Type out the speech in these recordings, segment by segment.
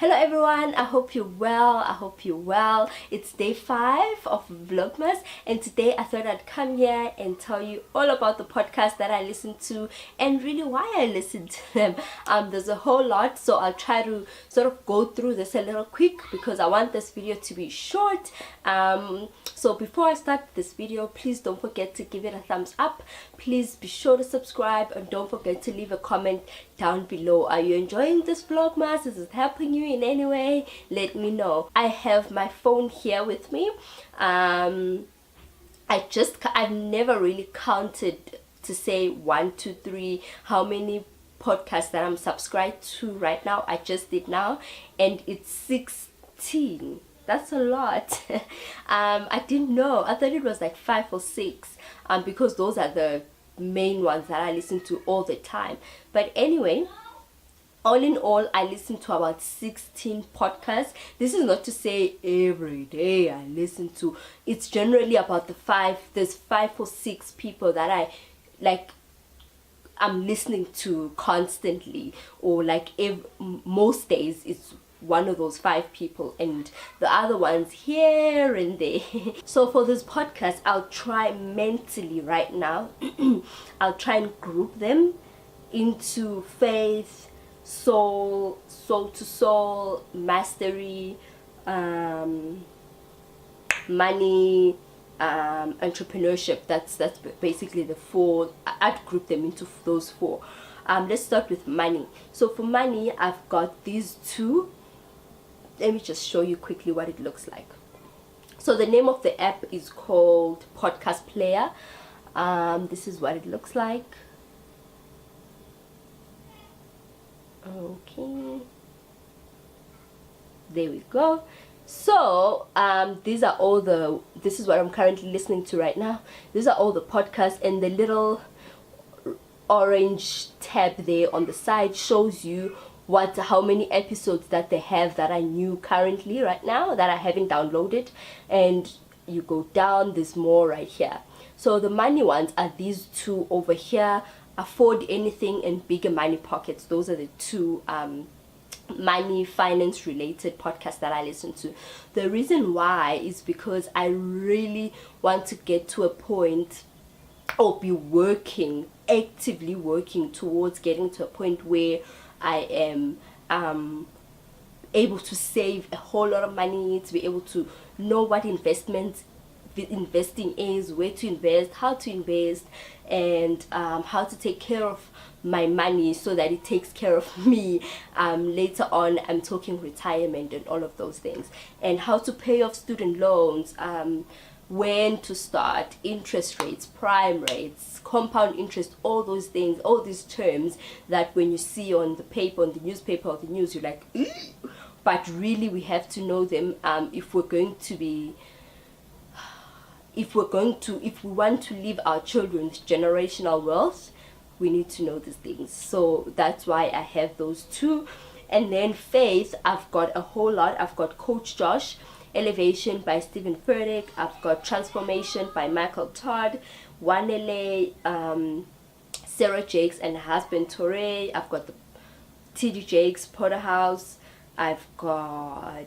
Hello everyone, I hope you're well. It's day 5 of Vlogmas, and today I thought I'd come here and tell you all about the podcast that I listen to and really why I listen to them. There's a whole lot, so I'll try to sort of go through this a little quick because I want this video to be short. So before I start this video, please don't forget to give it a thumbs up. Please be sure to subscribe and don't forget to leave a comment down below. Are you enjoying this Vlogmas? Is it helping you in any way? Let me know. I have my phone here with me. I've never really counted to say 1, 2, 3 how many podcasts that I'm subscribed to right now. I just did now, and it's 16. That's a lot. I didn't know. I thought it was like 5 or 6, because those are the main ones that I listen to all the time. But anyway, all in all, I listen to about 16 podcasts. This is not to say every day I listen to. It's generally about there's 5 or 6 people that I'm listening to constantly, or like most days it's one of those 5 people, and the other ones here and there. So for this podcast, I'll try mentally right now I'll try and group them into faith, soul to soul, mastery, money, entrepreneurship. That's basically the 4. I'd group them into those 4. Let's start with money. So for money, I've got these 2. Let me just show you quickly what it looks like. So the name of the app is called Podcast Player. This is what it looks like. Okay, there we go. So this is what I'm currently listening to right now. These are all the podcasts, and the little orange tab there on the side shows you how many episodes that they have that are new currently right now that I haven't downloaded, and you go down, there's more right here. So the money ones are these 2 over here, Afford Anything and Bigger Money Pockets. Those are the 2 money finance related podcasts that I listen to. The reason why is because I really want to get to a point, or be actively working towards getting to a point where I am able to save a whole lot of money, to be able to know what investing is, where to invest, how to invest, and how to take care of my money so that it takes care of me later on. I'm talking retirement and all of those things, and how to pay off student loans, when to start, interest rates, prime rates, compound interest, all those things, all these terms that when you see on the paper, on the newspaper or the news, you're like, ew! But really we have to know them if we want to leave our children with generational wealth. We need to know these things. So that's why I have those 2. And then faith, I've got a whole lot. I've got Coach Josh, Elevation by Stephen Furtick. I've got Transformation by Michael Todd, Wanele, Sarah Jakes and husband Torre. I've got the TD Jakes Porterhouse. I've got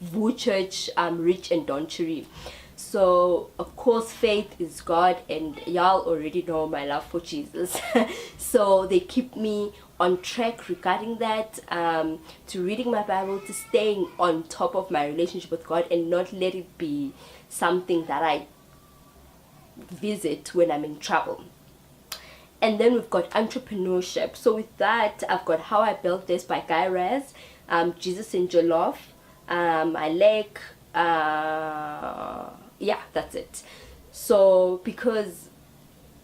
Vu Church, Rich and Don Cherry. So of course faith is God, and y'all already know my love for Jesus. So they keep me on track regarding that, to reading my Bible, to staying on top of my relationship with God, and not let it be something that I visit when I'm in trouble. And then we've got entrepreneurship. So with that, I've got How I Built This by Guy Raz, Jesus in Jollof. I like yeah, that's it. So because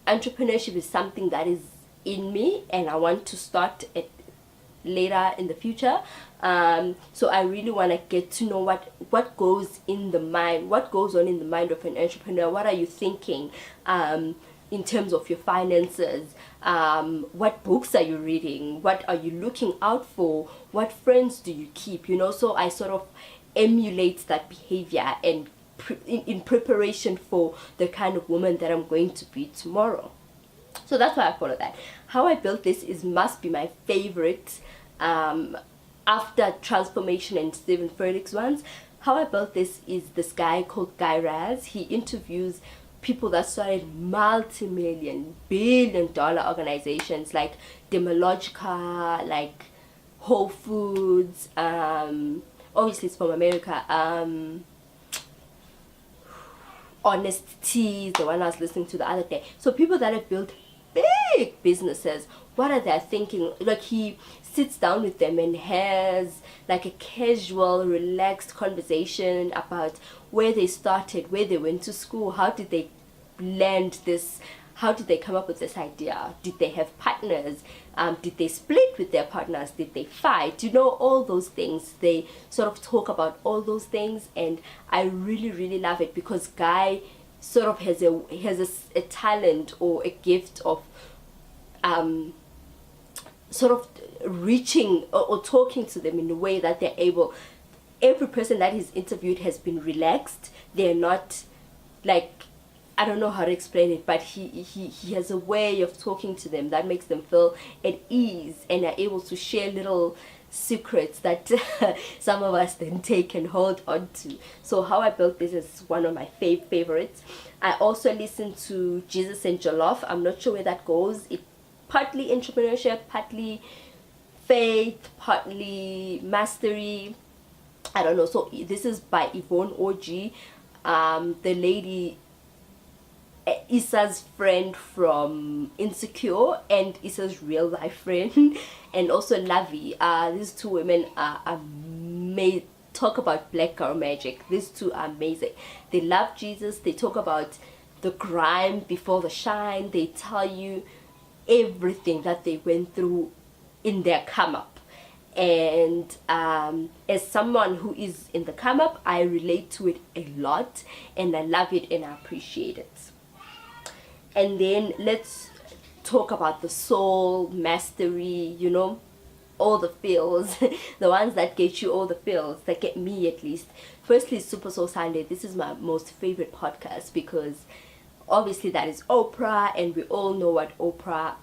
entrepreneurship is something that is in me, and I want to start it later in the future, so I really want to get to know what goes on in the mind of an entrepreneur. What are you thinking in terms of your finances? What books are you reading? What are you looking out for? What friends do you keep? So I sort of emulate that behavior, and in preparation for the kind of woman that I'm going to be tomorrow. So that's why I follow that. How I built this is must be my favorite after Transformation and Stephen Furtick's ones. How I built this is this guy called Guy Raz. He interviews people that started multi-million, billion-dollar organizations like Demologica, like Whole Foods, obviously it's from America, Honest Tea, the one I was listening to the other day. So people that have built big businesses, what are they thinking? Like, he sits down with them and has like a casual, relaxed conversation about where they started, where they went to school, how did they land this, how did they come up with this idea, did they have partners, did they split with their partners, did they fight, all those things. They sort of talk about all those things, and I really love it because Guy sort of has a talent or a gift of sort of reaching or talking to them in a way that they're able. Every person that he's interviewed has been relaxed. They're not like, I don't know how to explain it, but he has a way of talking to them that makes them feel at ease and are able to share little secrets that some of us then take and hold on to. So How I Built This is one of my favorites. I also listen to Jesus and Jollof. I'm not sure where that goes. It partly entrepreneurship, partly faith, partly mastery. I don't know. So this is by Yvonne Orji, the lady, Issa's friend from Insecure and Issa's real life friend, and also Lavi. These two women are amazing. Talk about black girl magic. These two are amazing. They love Jesus. They talk about the grime before the shine. They tell you everything that they went through in their come up, and as someone who is in the come up, I relate to it a lot, and I love it and I appreciate it. And then let's talk about the soul mastery, all the feels, the ones that get you all the feels, that get me at least. Firstly, Super Soul Sunday. This is my most favorite podcast because obviously that is Oprah, and we all know what Oprah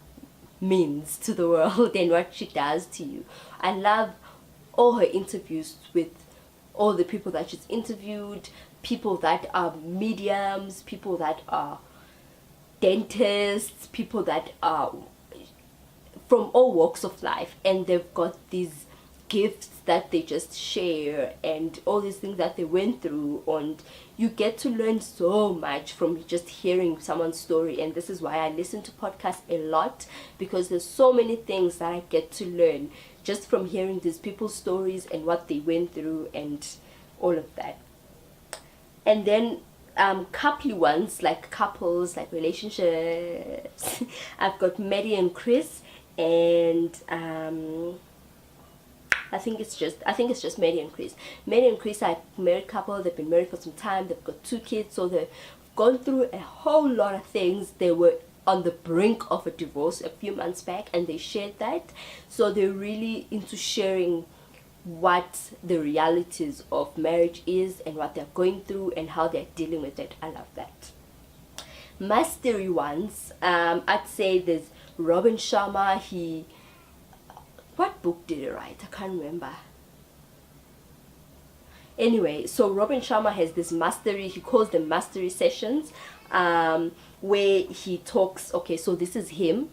means to the world and what she does to you. I love all her interviews with all the people that she's interviewed, people that are mediums, people that are dentists, people that are from all walks of life, and they've got these gifts that they just share and all these things that they went through, and you get to learn so much from just hearing someone's story. And this is why I listen to podcasts a lot, because there's so many things that I get to learn just from hearing these people's stories and what they went through and all of that. And then coupley ones, like couples, like relationships. I've got Maddie and Chris, and I think it's just Maddie and Chris. Maddie and Chris are a married couple. They've been married for some time. They've got 2 kids, so they've gone through a whole lot of things. They were on the brink of a divorce a few months back, and they shared that. So they're really into sharing what the realities of marriage is and what they're going through and how they're dealing with it. I love that. Mastery ones, I'd say there's Robin Sharma. What book did he write? I can't remember. Anyway, so Robin Sharma has this mastery, he calls them mastery sessions, where he talks. Okay, so this is him.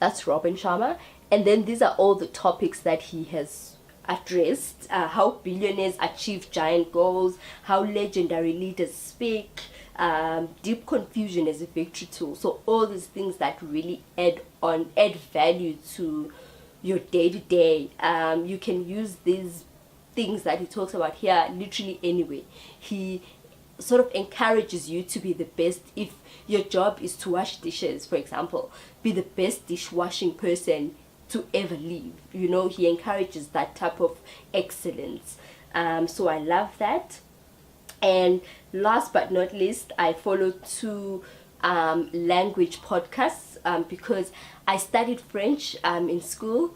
That's Robin Sharma. And then these are all the topics that he has addressed. How billionaires achieve giant goals, how legendary leaders speak, deep confusion as a victory tool. So all these things that really add value to your day-to-day. You can use these things that he talks about here literally anyway. He sort of encourages you to be the best. If your job is to wash dishes, for example, be the best dishwashing person to ever live. He encourages that type of excellence. So I love that. And last but not least, I follow 2 language podcasts because I studied French in school,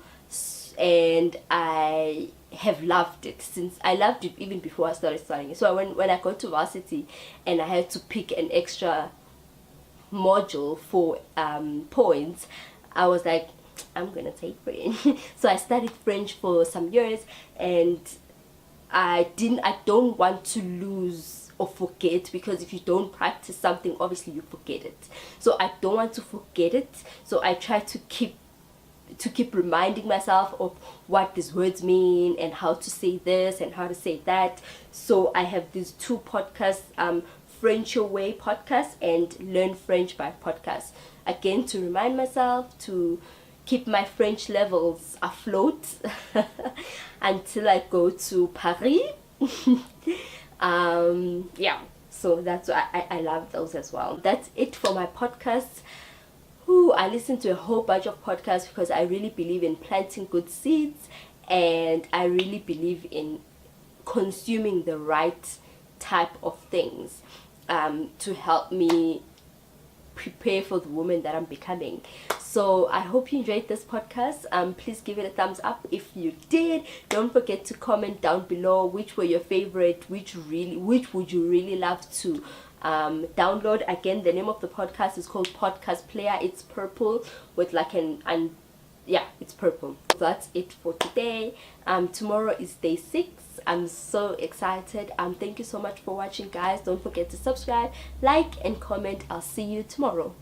and I have loved it since. I loved it even before I started studying. So when I got to varsity and I had to pick an extra module for points, I was like, I'm gonna take French. So I studied French for some years, and I don't want to lose or forget, because if you don't practice something, obviously you forget it. So I don't want to forget it, so I try to keep reminding myself of what these words mean and how to say this and how to say that. So I have these two podcasts, French Your Way podcast and Learn French by podcast, again to remind myself to keep my French levels afloat until I go to Paris. Yeah, so that's why I love those as well. That's it for my podcast. I listen to a whole bunch of podcasts because I really believe in planting good seeds, and I really believe in consuming the right type of things to help me prepare for the woman that I'm becoming. So I hope you enjoyed this podcast. Please give it a thumbs up if you did. Don't forget to comment down below which were your favorite, which would you really love to download. Again, the name of the podcast is called Podcast Player. It's purple with like yeah, it's purple. That's it for today. Tomorrow is day 6. I'm so excited. Thank you so much for watching, guys. Don't forget to subscribe, like, and comment. I'll see you tomorrow.